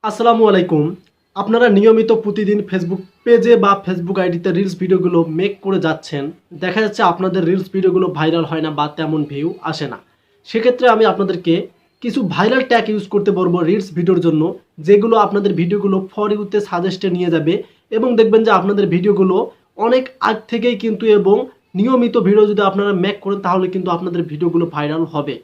আসসালামু আলাইকুম। আপনারা নিয়মিত প্রতিদিন ফেসবুক পেজে বা ফেসবুক আইডিতে রিলস ভিডিওগুলো মেক করে যাচ্ছেন। দেখা যাচ্ছে আপনাদের রিলস ভিডিওগুলো ভাইরাল হয় না বা তেমন ভিউ আসে না। সেক্ষেত্রে আমি আপনাদেরকে কিছু ভাইরাল ট্যাগ ইউজ করতে বলবো রিলস ভিডিওর জন্য, যেগুলো আপনাদের ভিডিওগুলো ফর ইউতে সাজেস্টে নিয়ে যাবে এবং দেখবেন যে আপনাদের ভিডিওগুলো অনেক আগ থেকেই কিন্তু এবং নিয়মিত ভিডিও যদি আপনারা মেক করেন তাহলে কিন্তু আপনাদের ভিডিওগুলো ভাইরাল হবে।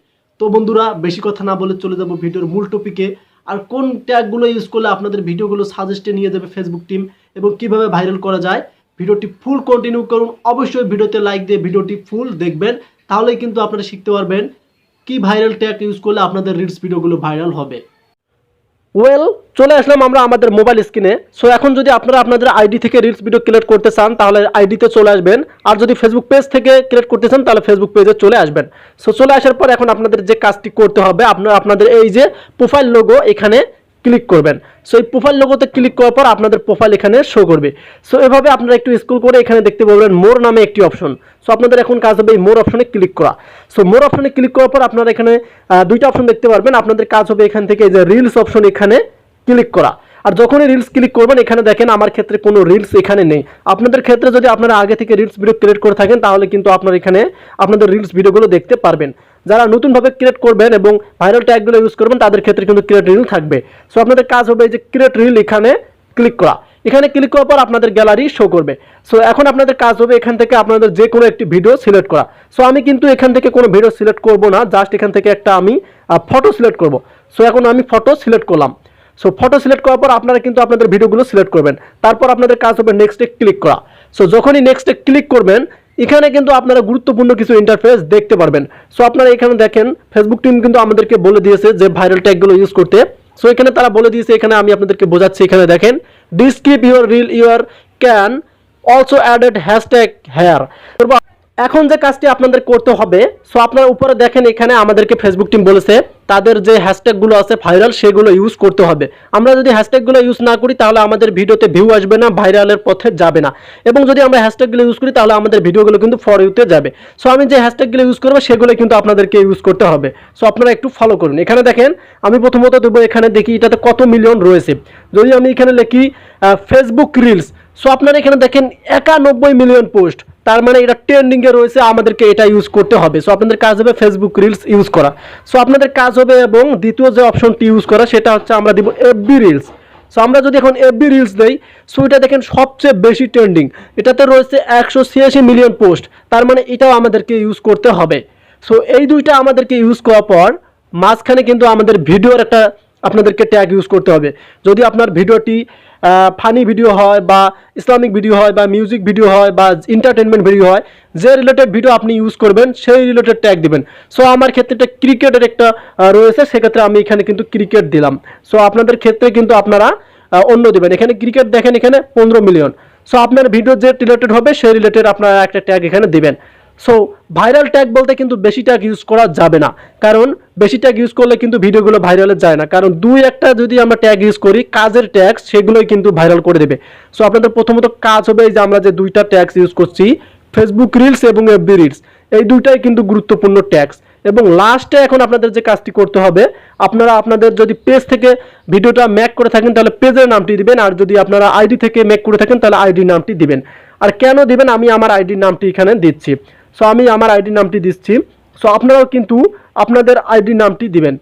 তো বন্ধুরা, বেশি কথা না বলে চলে যাব ভিডিওর মূল টপিকে। আর কোন ট্যাগগুলো ইউজ করলে আপনাদের ভিডিওগুলো সাজেস্টে নিয়ে যাবে ফেসবুক টিম এবং কিভাবে ভাইরাল করা যায়, ভিডিওটি ফুল কন্টিনিউ করুন। অবশ্যই ভিডিওতে লাইক দিয়ে ভিডিওটি ফুল দেখবেন, তাহলেই কিন্তু আপনারা শিখতে পারবেন কি ভাইরাল ট্যাগ ইউজ করলে আপনাদের রিলস ভিডিওগুলো ভাইরাল হবে। চলে আসলাম আমরা আমাদের মোবাইল স্ক্রিনে। সো এখন যদি আপনারা আপনাদের আইডি থেকে রিলস ভিডিও ক্রিয়েট করতে চান তাহলে আইডিতে চলে আসবেন, আর যদি ফেসবুক পেজ থেকে ক্রিয়েট করতে চান তাহলে ফেসবুক পেজে চলে আসবেন। সো চলে আসার পর এখন আপনাদের যে কাজটি করতে হবে, আপনারা আপনাদের এই যে প্রোফাইল লোগো এখানে ক্লিক করবেন। সো এই প্রোফাইল লোগোতে ক্লিক করার পর আপনাদের প্রোফাইল এখানে শো করবে। সো এভাবে আপনারা একটু স্ক্রল করে এখানে দেখতে পাবেন মোর নামে একটি অপশন। সো আপনাদের এখন কাজ হবে এই মোর অপশনে ক্লিক করা। সো মোর অপশনে ক্লিক করার পর আপনারা এখানে দুইটা অপশন দেখতে পারবেন। আপনাদের কাজ হবে এখান থেকে এই যে রিলস অপশন এখানে ক্লিক করা। আর যখনই রিলস ক্লিক করবেন এখানে দেখেন আমার ক্ষেত্রে কোনো রিলস এখানে নেই। আপনাদের ক্ষেত্রে যদি আপনারা আগে থেকে রিলস ভিডিও ক্রিয়েট করে থাকেন তাহলে কিন্তু আপনারা এখানে আপনাদের রিলস ভিডিওগুলো দেখতে পারবেন। যারা নতুনভাবে ক্রিয়েট করবেন এবং ভাইরাল ট্যাগগুলো ইউজ করবেন তাদের ক্ষেত্রে কিন্তু ক্রিয়েট রিল থাকবে। সো আপনাদের কাজ হবে এই যে ক্রিয়েট রিল এখানে ক্লিক করা। এখানে ক্লিক করার পর আপনাদের গ্যালারি শো করবে। সো এখন আপনাদের কাজ হবে এখান থেকে আপনাদের যে কোনো একটি ভিডিও সিলেক্ট করা। সো আমি কিন্তু এখান থেকে কোনো ভিডিও সিলেক্ট করব না, জাস্ট এখান থেকে একটা আমি ফটো সিলেক্ট করব। সো এখন আমি ফটো সিলেক্ট করলাম। সো ফটো সিলেক্ট করার পর আপনারা কিন্তু আপনাদের ভিডিওগুলো সিলেক্ট করবেন। তারপর আপনাদের কাজ হবে নেক্সটে ক্লিক করা। সো যখনই নেক্সটে ক্লিক করবেন এখানে কিন্তু আপনারা গুরুত্বপূর্ণ কিছু ইন্টারফেস দেখতে পারবেন। সো আপনারা এখানে দেখেন ফেসবুক টিম কিন্তু আমাদেরকে বলে দিয়েছে যে ভাইরাল ট্যাগগুলো ইউজ করতে। সো এখানে তারা বলে দিয়েছে, এখানে আমি আপনাদেরকে বোঝাচ্ছি। এখানে দেখেন description your reel your can also added hashtag here. এখন যে কাজটি আপনাদের করতে হবে, সো আপনারা উপরে দেখেন এখানে আমাদেরকে ফেসবুক টিম বলেছে তাদের যে হ্যাশট্যাগুলো আছে ভাইরাল সেগুলো ইউজ করতে হবে। আমরা যদি হ্যাশট্যাগুলো ইউজ না করি তাহলে আমাদের ভিডিওতে ভিউ আসবে না, ভাইরালের পথে যাবে না। এবং যদি আমরা হ্যাশট্যাগুলো ইউজ করি তাহলে আমাদের ভিডিওগুলো কিন্তু ফর ইউতে যাবে। সো আমি যে হ্যাশট্যাগুলো ইউজ করবো সেগুলো কিন্তু আপনাদেরকে ইউজ করতে হবে। সো আপনারা একটু ফলো করুন। এখানে দেখেন আমি প্রথমত দেবো, এখানে দেখি এটাতে কত মিলিয়ন রয়েছে। যদি আমি এখানে লিখি ফেসবুক রিলস, সো আপনারা এখানে দেখেন 91 মিলিয়ন পোস্ট, তার মানে এটা ট্রেন্ডিংয়ে রয়েছে, আমাদেরকে এটা ইউজ করতে হবে। সো আপনাদের কাজ হবে ফেসবুক রিলস ইউজ করা। সো আপনাদের কাজ হবে এবং দ্বিতীয় যে অপশনটি ইউজ করা সেটা হচ্ছে আমরা দিব এফবি রিলস। সো আমরা যদি এখন এফবি রিলস দেই, সো এটা দেখেন সবচেয়ে বেশি ট্রেন্ডিং, এটাতে রয়েছে 186 মিলিয়ন পোস্ট, তার মানে এটাও আমাদেরকে ইউজ করতে হবে। সো এই দুইটা আমাদেরকে ইউজ করার পর মাঝখানে কিন্তু আমাদের ভিডিওর একটা আপনাদেরকে ট্যাগ ইউজ করতে হবে। যদি আপনার ভিডিওটি ফানি ভিডিও হয় বা ইসলামিক ভিডিও হয় বা মিউজিক ভিডিও হয় বা এন্টারটেনমেন্ট ভিডিও হয়, যে রিলেটেড ভিডিও আপনি ইউজ করবেন সেই রিলেটেড ট্যাগ দিবেন। সো আমার ক্ষেত্রে এটা ক্রিকেটের একটা রয়েছে, সেক্ষেত্রে আমি এখানে কিন্তু ক্রিকেট দিলাম। সো আপনাদের ক্ষেত্রে কিন্তু আপনারা অন্য দিবেন। এখানে ক্রিকেট দেখেন এখানে 15 মিলিয়ন। সো আপনার ভিডিও যে রিলেটেড হবে সেই রিলেটেড আপনারা একটা ট্যাগ এখানে দিবেন। সো ভাইরাল ট্যাগ বলতে কিন্তু বেশি ট্যাগ ইউজ করা যাবে না, কারণ বেশি ট্যাগ ইউজ করলে কিন্তু ভিডিওগুলো ভাইরালে যায় না। কারণ দুই একটা যদি আমরা ট্যাগ ইউজ করি কাজের ট্যাগ, সেগুলোই কিন্তু ভাইরাল করে দেবে। সো আপনাদের প্রথমত কাজ হবে যে আমরা যে দুইটা ট্যাগস ইউজ করছি ফেসবুক রিলস এবং এফবি রিলস, এই দুইটাই কিন্তু গুরুত্বপূর্ণ ট্যাগস। এবং লাস্টে এখন আপনাদের যে কাজটি করতে হবে, আপনারা আপনাদের যদি পেজ থেকে ভিডিওটা মেক করে থাকেন তাহলে পেজের নামটি দিবেন, আর যদি আপনারা আইডি থেকে মেক করে থাকেন তাহলে আইডি নামটি দিবেন। আর কেন দিবেন আমি আমার আইডির নামটি এখানে দিচ্ছি। সো আমি আমার আইডি নামটি দিচ্ছি। সো আপনারাও কিন্তু আপনাদের আইডি নামটি দিবেন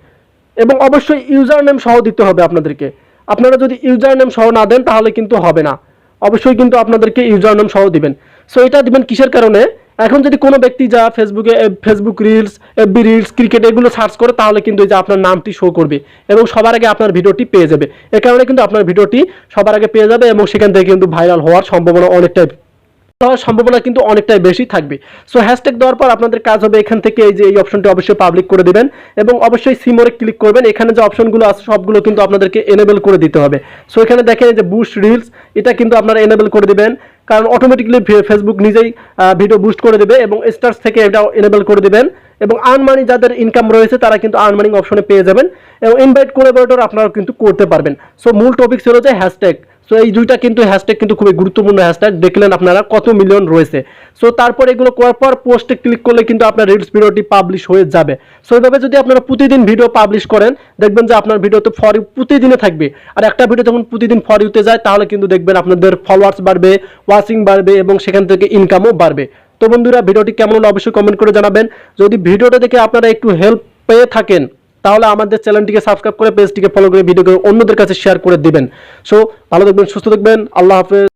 এবং অবশ্যই ইউজার নেম সহ দিতে হবে আপনাদেরকে। আপনারা যদি ইউজার নেম সহ না দেন তাহলে কিন্তু হবে না, অবশ্যই কিন্তু আপনাদেরকে ইউজার নেম সহ দিবেন। সো এটা দিবেন কিসের কারণে, এখন যদি কোনো ব্যক্তি যা ফেসবুকে Facebook reels, FB reels, cricket এগুলো সার্চ করে তাহলে কিন্তু এই যে আপনার নামটি শো করবে এবং সবার আগে আপনার ভিডিওটি পেয়ে যাবে। এ কারণে কিন্তু আপনার ভিডিওটি সবার আগে পেয়ে যাবে এবং সেখান থেকে কিন্তু ভাইরাল হওয়ার সম্ভাবনা কিন্তু অনেকটাই বেশি থাকবে। সো হ্যাশট্যাগ দেওয়ার পর আপনাদের কাজ হবে এখান থেকে এই যে এই অপশনটি অবশ্যই পাবলিক করে দিবেন এবং অবশ্যই সিমোরে ক্লিক করবেন। এখানে যে অপশনগুলো আছে সবগুলো কিন্তু আপনাদেরকে এনেবল করে দিতে হবে। সো এখানে দেখেন এই যে বুস্ট রিলস, এটা কিন্তু আপনারা এনেবল করে দিবেন, কারণ অটোমেটিকলি ফেসবুক নিজেই ভিডিও বুস্ট করে দেবে এবং স্টার্স থেকে এটাও এনেবল করে দিবেন। এবং আর্ন মানি যাদের ইনকাম রয়েছে তারা কিন্তু আর্ন মানি অপশনে পেয়ে যাবেন এবং ইনভাইট কোলাবোরেটর আপনারা কিন্তু করতে পারবেন। সো মূল টপিক ছিল যে হ্যাশট্যাগ। সো এই দুইটা কিন্তু হ্যাশট্যাগ কিন্তু খুবই গুরুত্বপূর্ণ হ্যাশট্যাগ, দেখলেন আপনারা কত মিলিয়ন রয়েছে। সো তারপর এগুলো করার পর পোস্টে ক্লিক করলে কিন্তু আপনার রিলস ভিডিওটি পাবলিশ হয়ে যাবে। সো এইভাবে যদি আপনারা প্রতিদিন ভিডিও পাবলিশ করেন, দেখবেন যে আপনার ভিডিও তো ফর ইউ প্রতিদিনে থাকবে। আর একটা ভিডিও যখন প্রতিদিন ফর ইউতে যায়, তাহলে কিন্তু দেখবেন আপনাদের ফলোয়ার্স বাড়বে, ওয়াচিং বাড়বে এবং সেখান থেকে ইনকামও বাড়বে। তো বন্ধুরা, ভিডিওটি কেমন হলো অবশ্যই কমেন্ট করে জানাবেন। যদি ভিডিওটা দেখে আপনারা একটু হেল্প পেয়ে থাকেন, তাহলে আমাদের চ্যানেলটিকে সাবস্ক্রাইব করে পেজটিকে ফলো করে ভিডিওকে অন্যদের কাছে শেয়ার করে দিবেন। সো ভালো থাকবেন, সুস্থ থাকবেন, আল্লাহ হাফেজ।